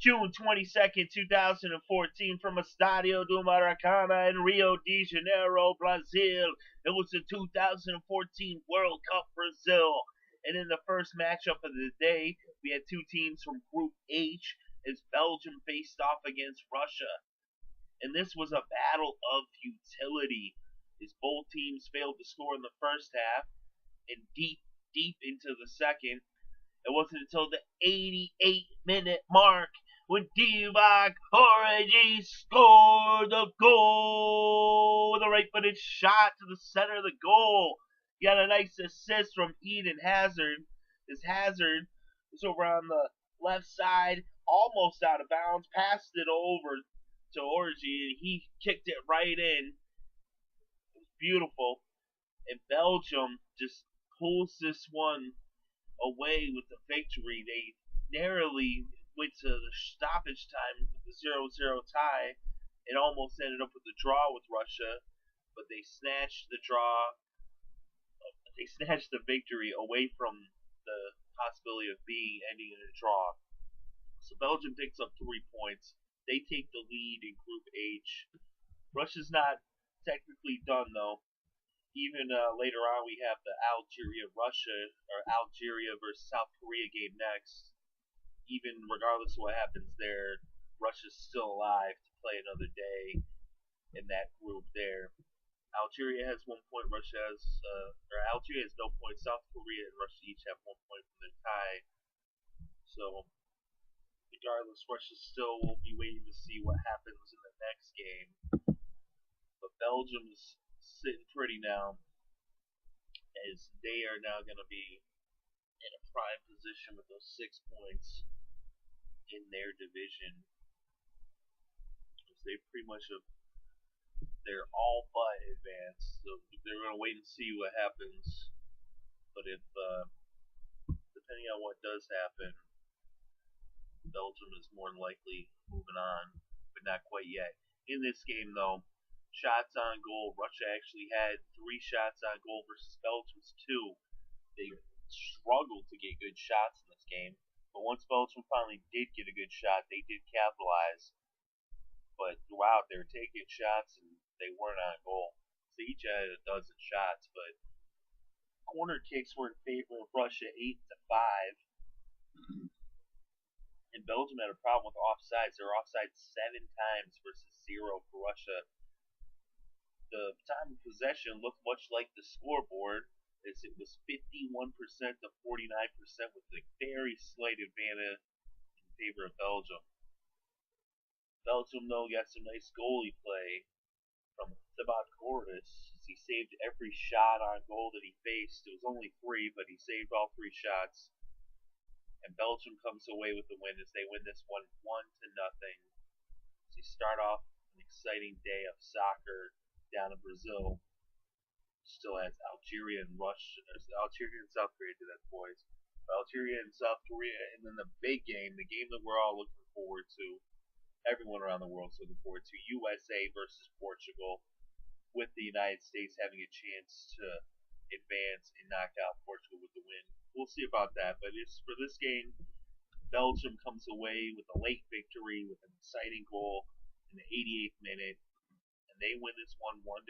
June 22nd, 2014, from Estadio do Maracanã in Rio de Janeiro, Brazil. It was the 2014 World Cup Brazil. And in the first matchup of the day, we had two teams from Group H as Belgium faced off against Russia. And this was a battle of futility as both teams failed to score in the first half and deep into the second. It wasn't until the 88-minute mark when Divock Origi scored the goal with a right-footed shot to the center of the goal. He got a nice assist from Eden Hazard. As Hazard was over on the left side, almost out of bounds, passed it over to Origi, and he kicked it right in. It was beautiful. And Belgium just pulls this one away with the victory. They narrowly went to the stoppage time with the 0-0 tie. It almost ended up with a draw with Russia, but they snatched the draw. They snatched the victory away from the possibility of ending in a draw. So Belgium picks up 3 points. They take the lead in Group H. Russia's not technically done though. Even later on, we have the Algeria versus South Korea game next. Even regardless of what happens there, Russia's still alive to play another day in that group there. Algeria has 1 point. Algeria has no points. South Korea and Russia each have 1 point from their tie. So, regardless, Russia still will be waiting to see what happens in the next game. But Belgium is sitting pretty now, as they are now going to be in a prime position with those 6 points in their division. They pretty much they're all but advanced, so they're going to wait and see what happens. But if depending on what does happen, Belgium is more than likely moving on, but not quite yet. In this game though, shots on goal, Russia actually had 3 shots on goal versus Belgium's 2. They struggled to get good shots in this game, but once Belgium finally did get a good shot, they did capitalize. But throughout, they were taking shots and they weren't on goal. So each had a dozen shots, but corner kicks were in favor of Russia 8-5. And Belgium had a problem with offsides. They were offside 7 times versus 0 for Russia. The time of possession looked much like the scoreboard, as it was 51% to 49% with a very slight advantage in favor of Belgium. Belgium, though, got some nice goalie play from Divock. He saved every shot on goal that he faced. It was only 3, but he saved all 3 shots. And Belgium comes away with the win as they win this one 1-0. So you start off an exciting day of soccer down in Brazil. Still has Algeria and South Korea to that, boys. Algeria and South Korea, and then the big game, the game that we're all looking forward to. Everyone around the world is looking forward to, USA versus Portugal, with the United States having a chance to advance and knock out Portugal with the win. We'll see about that, but for this game, Belgium comes away with a late victory with an exciting goal in the 88th minute, and they win this one 1-0.